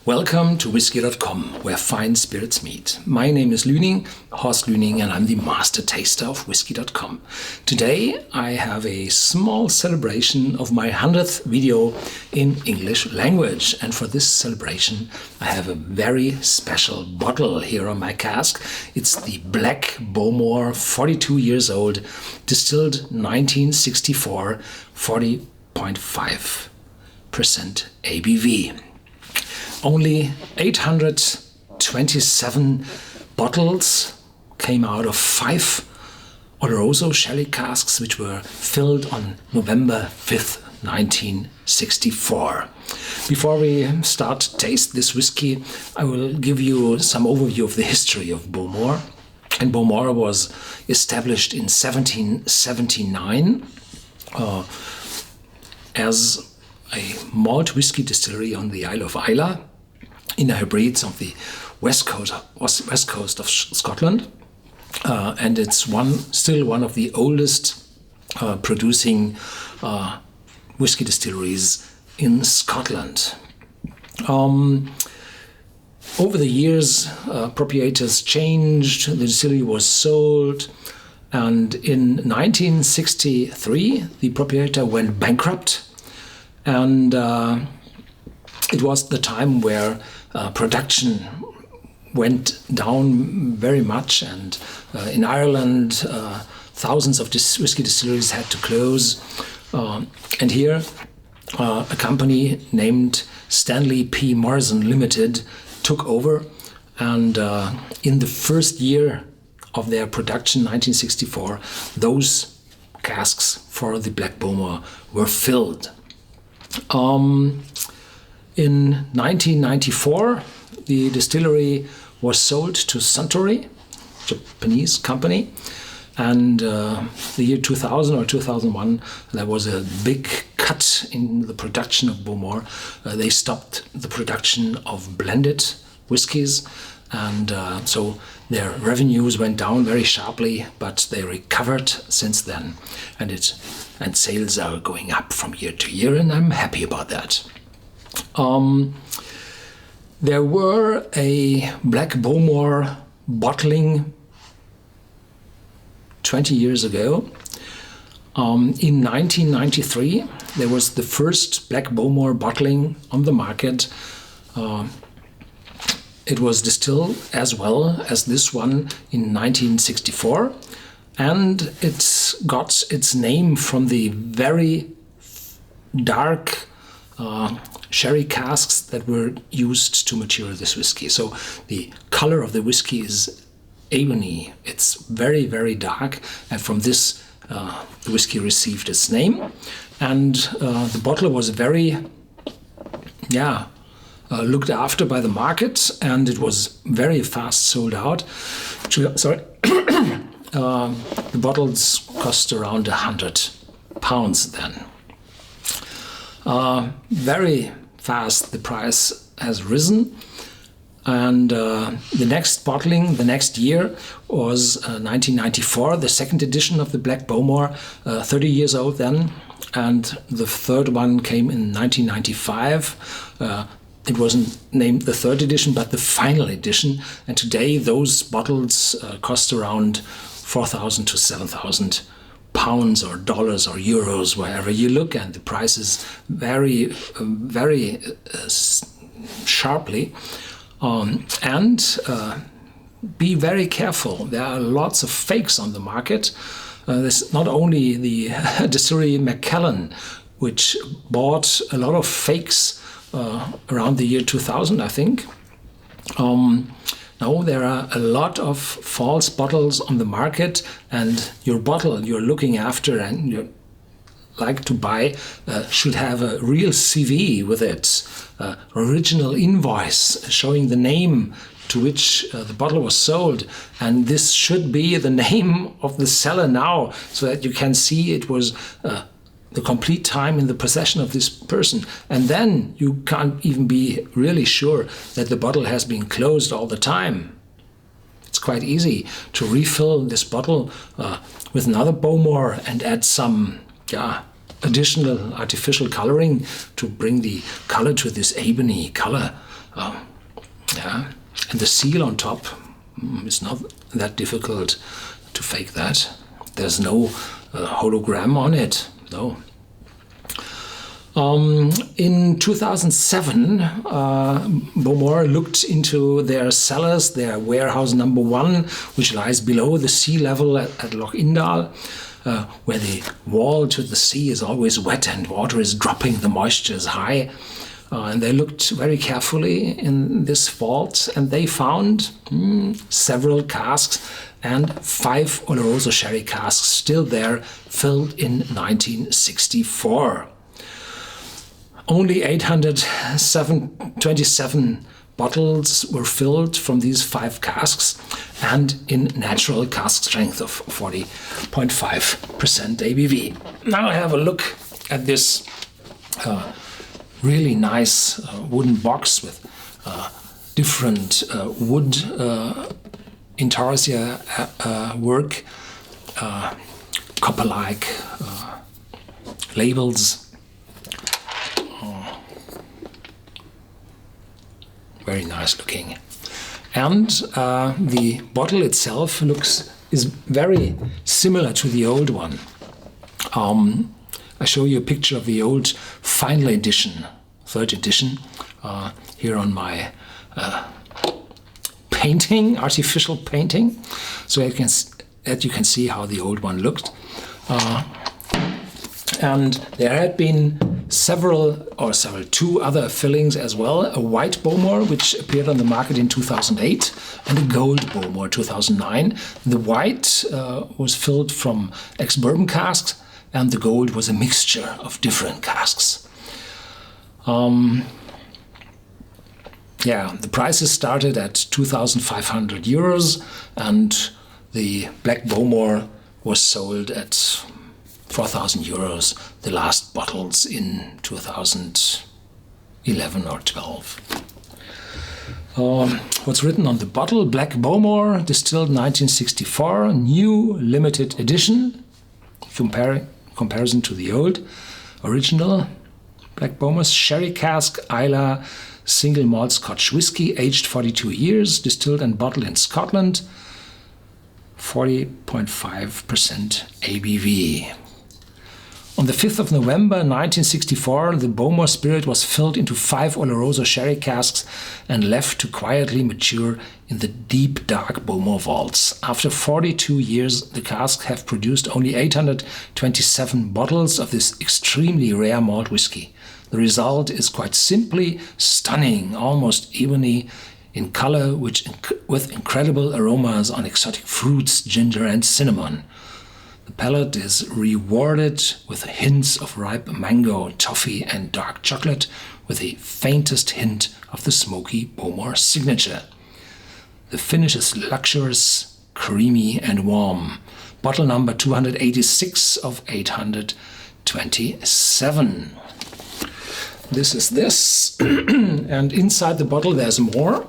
Welcome to Whisky.com, where fine spirits meet. My name is Luening, Horst Luening, and I'm the master taster of Whisky.com. Today I have a small celebration of my 100th video in English language. And for this celebration I have a very special bottle here on my cask. It's the Black Bowmore, 42 years old, distilled 1964, 40.5% ABV. Only 827 bottles came out of 5 Oloroso sherry casks, which were filled on November 5th, 1964. Before we start to taste this whiskey, I will give you some overview of the history of Bowmore. And Bowmore was established in 1779 as a malt whiskey distillery on the Isle of Islay, in the Hebrides of the west coast of Scotland, and it's still one of the oldest producing whiskey distilleries in Scotland. Over the years, proprietors changed, the distillery was sold, and in 1963 the proprietor went bankrupt, and it was the time where production went down very much, and in Ireland thousands of whiskey distilleries had to close, and here a company named Stanley P. Morrison Limited took over, and in the first year of their production, 1964, those casks for the Black Bowmore were filled. In 1994, the distillery was sold to Suntory, Japanese company, and the year 2000 or 2001, there was a big cut in the production of Bowmore. They stopped the production of blended whiskies, and so their revenues went down very sharply, but they recovered since then, and sales are going up from year to year, and I'm happy about that. There were a Black Bowmore bottling 20 years ago. In 1993, there was the first Black Bowmore bottling on the market. It was distilled as well as this one in 1964, and it got its name from the very dark sherry casks that were used to mature this whiskey. So the color of the whiskey is ebony. It's very, very dark, and from this the whiskey received its name. And the bottle was very looked after by the market, and it was very fast sold out. The bottles cost around £100 then. Very fast the price has risen, and the next bottling the next year was 1994, the second edition of the Black Bowmore, 30 years old then, and the third one came in 1995. It wasn't named the third edition, but the final edition, and today those bottles cost around 4,000 to 7,000 pounds or dollars or euros, wherever you look, and the prices vary very sharply. And be very careful. There are lots of fakes on the market. There's not only the distillery Macallan, which bought a lot of fakes around the year 2000, I think. No, there are a lot of false bottles on the market, and your bottle you're looking after and you like to buy should have a real CV with it, original invoice showing the name to which the bottle was sold, and this should be the name of the seller now, so that you can see it was the complete time in the possession of this person. And then you can't even be really sure that the bottle has been closed all the time. It's quite easy to refill this bottle with another Bowmore and add some additional artificial coloring to bring the color to this ebony color. Yeah, and the seal on top is not that difficult to fake that. There's no hologram on it, no. In 2007, Bowmore looked into their cellars, their warehouse number 1, which lies below the sea level at Loch Indal, where the wall to the sea is always wet and water is dropping, the moisture is high. And they looked very carefully in this vault, and they found several casks and 5 Oloroso sherry casks still there, filled in 1964. Only 827 bottles were filled from these 5 casks, and in natural cask strength of 40.5% ABV. Now I have a look at this really nice wooden box with different wood intarsia work, copper-like labels. Very nice looking. And the bottle itself is very similar to the old one. I show you a picture of the old final edition, 3rd edition, here on my painting, artificial painting, so that you can see how the old one looked. And there had been two other fillings as well, a white Bowmore, which appeared on the market in 2008, and a gold Bowmore 2009. The white was filled from ex-bourbon casks, and the gold was a mixture of different casks. The prices started at 2,500 euros, and the Black Bowmore was sold at 4,000 euros, the last bottles in 2011 or 12. What's written on the bottle? Black Bowmore, distilled 1964, new limited edition, comparison to the old original Black Bowmore, sherry cask, Islay, single malt Scotch whisky, aged 42 years, distilled and bottled in Scotland, 40.5% ABV. On the 5th of November 1964, the Bowmore spirit was filled into 5 Oloroso sherry casks and left to quietly mature in the deep, dark Bowmore vaults. After 42 years, the casks have produced only 827 bottles of this extremely rare malt whisky. The result is quite simply stunning, almost ebony in color, with incredible aromas on exotic fruits, ginger and cinnamon. The palate is rewarded with hints of ripe mango, toffee and dark chocolate, with the faintest hint of the smoky Bowmore signature. The finish is luxurious, creamy and warm. Bottle number 286 of 827. This is this, and inside the bottle there's more.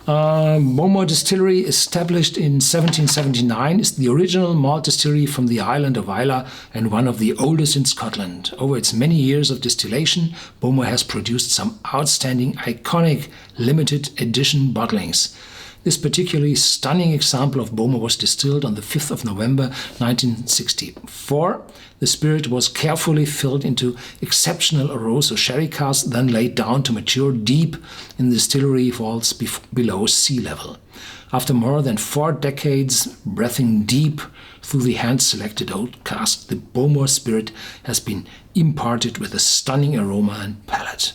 Bowmore Distillery, established in 1779, is the original malt distillery from the island of Islay and one of the oldest in Scotland. Over its many years of distillation, Bowmore has produced some outstanding, iconic, limited edition bottlings. This particularly stunning example of Bowmore was distilled on the 5th of November 1964. The spirit was carefully filled into exceptional Oloroso sherry casks, then laid down to mature deep in the distillery vaults below sea level. After more than 4 decades breathing deep through the hand-selected oak cask, the Bowmore spirit has been imparted with a stunning aroma and palate.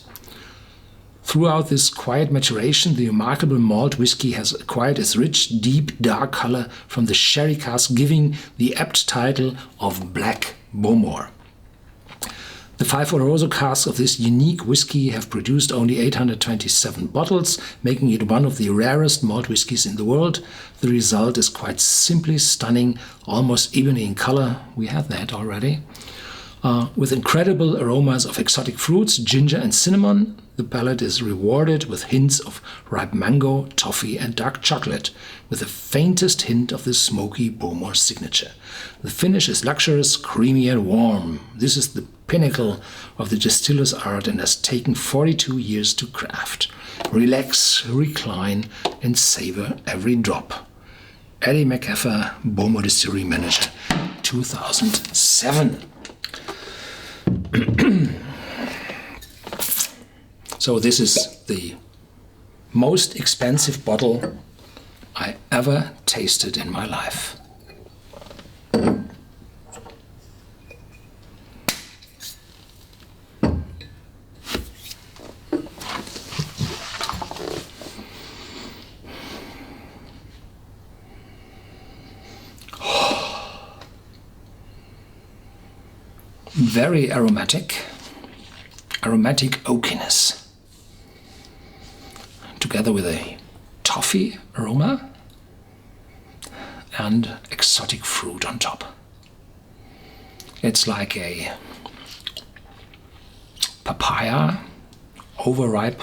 Throughout this quiet maturation, the remarkable malt whisky has acquired its rich, deep, dark color from the sherry cask, giving the apt title of Black Bowmore. The 5 Oloroso casks of this unique whisky have produced only 827 bottles, making it one of the rarest malt whiskies in the world. The result is quite simply stunning, almost ebony in color. We have that already. With incredible aromas of exotic fruits, ginger and cinnamon. The palate is rewarded with hints of ripe mango, toffee and dark chocolate, with the faintest hint of the smoky Bowmore signature. The finish is luxurious, creamy and warm. This is the pinnacle of the distiller's art and has taken 42 years to craft. Relax, recline, and savor every drop. Eddie McAfee, Bowmore Distillery Manager, 2007. So this is the most expensive bottle I ever tasted in my life. Very aromatic oakiness, together with a toffee aroma and exotic fruit on top. It's like a papaya, overripe,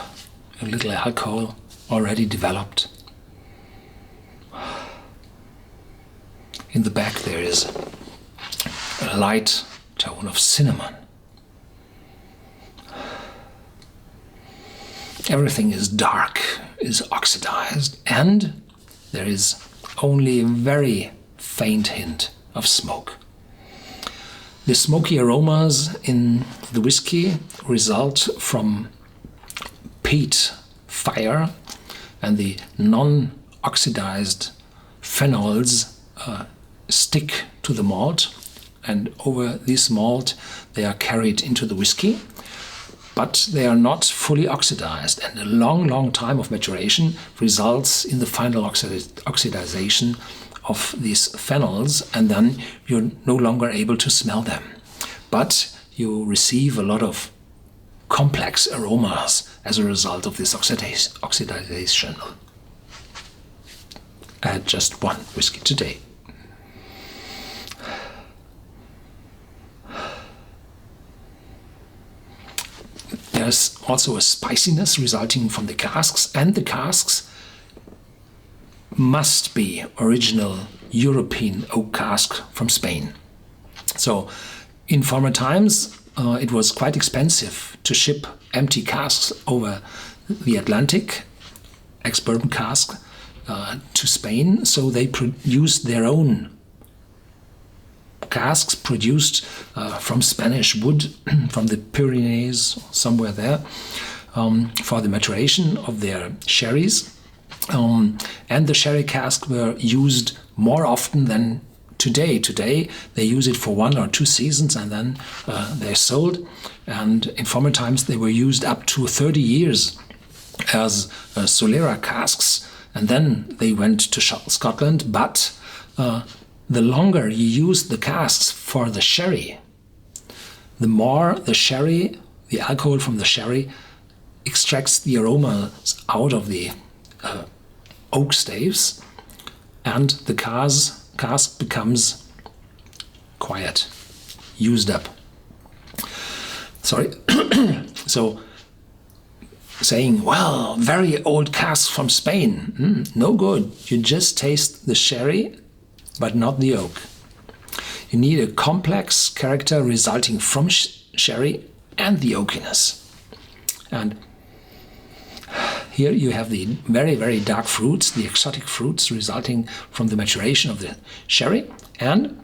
a little alcohol already developed. In the back there is a light tone of cinnamon. Everything is dark, is oxidized, and there is only a very faint hint of smoke. The smoky aromas in the whiskey result from peat, fire, and the non-oxidized phenols stick to the malt, and over this malt they are carried into the whiskey, but they are not fully oxidized, and a long time of maturation results in the final oxidization of these phenols, and then you're no longer able to smell them. But you receive a lot of complex aromas as a result of this oxidation. I had just one whiskey today. There's also a spiciness resulting from the casks, and the casks must be original European oak cask from Spain. So in former times it was quite expensive to ship empty casks over the Atlantic, ex-bourbon cask, to Spain, so they produced their own casks produced from Spanish wood from the Pyrenees, somewhere there, for the maturation of their sherries. And the sherry casks were used more often than today. Today they use it for 1 or 2 seasons and then they're sold. And in former times they were used up to 30 years as Solera casks, and then they went to Scotland. But the longer you use the casks for the sherry, the more the sherry, the alcohol from the sherry, extracts the aromas out of the oak staves, and the cask becomes quiet, used up. Sorry. So saying, well, very old casks from Spain, no good. You just taste the sherry, but not the oak. You need a complex character resulting from sherry and the oakiness. And here you have the very dark fruits, the exotic fruits resulting from the maturation of the sherry, and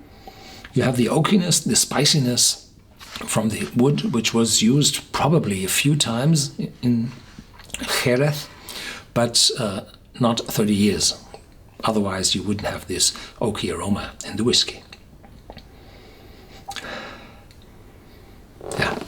you have the oakiness, the spiciness from the wood, which was used probably a few times in Jerez, but not 30 years. Otherwise, you wouldn't have this oaky aroma in the whiskey. Yeah.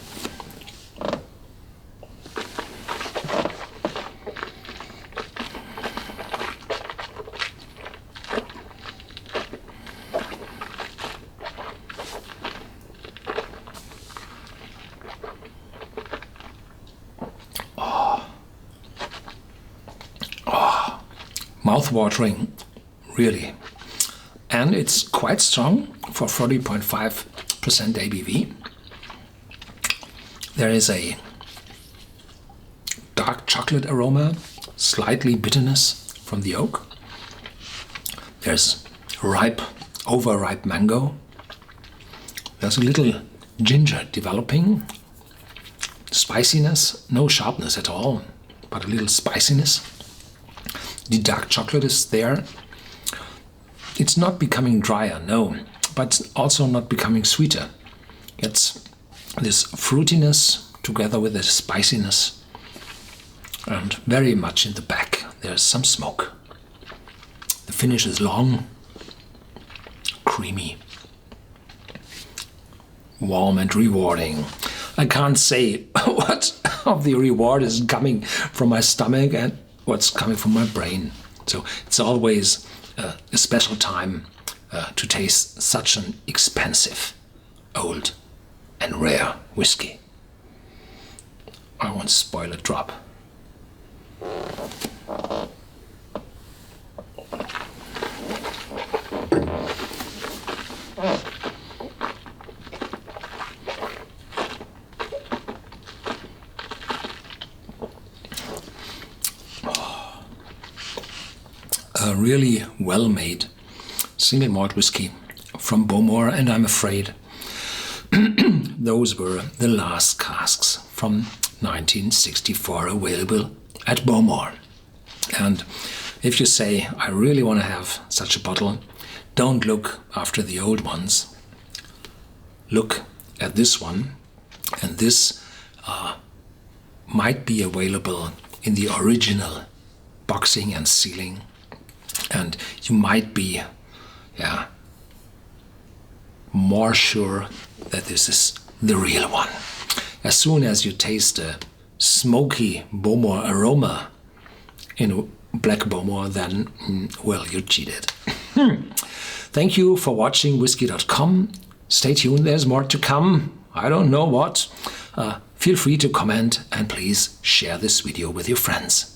Mouthwatering, really. And it's quite strong for 40.5% ABV. There is a dark chocolate aroma, slightly bitterness from the oak. There's ripe, overripe mango. There's a little ginger developing, spiciness, no sharpness at all, but a little spiciness. The dark chocolate is there. It's not becoming drier, no, but also not becoming sweeter. It's this fruitiness together with the spiciness, and very much in the back there's some smoke. The finish is long, creamy, warm and rewarding. I can't say what of the reward is coming from my stomach and what's coming from my brain. So it's always a special time to taste such an expensive, old and rare whiskey. I won't spoil a drop. A really well-made single malt whiskey from Bowmore, and I'm afraid those were the last casks from 1964 available at Bowmore. And if you say, I really want to have such a bottle, don't look after the old ones. Look at this one, and this might be available in the original boxing and sealing. And you might be, more sure that this is the real one. As soon as you taste the smoky Bowmore aroma in Black Bowmore, then, well, you cheated. Thank you for watching Whisky.com. Stay tuned, there's more to come. I don't know what. Feel free to comment and please share this video with your friends.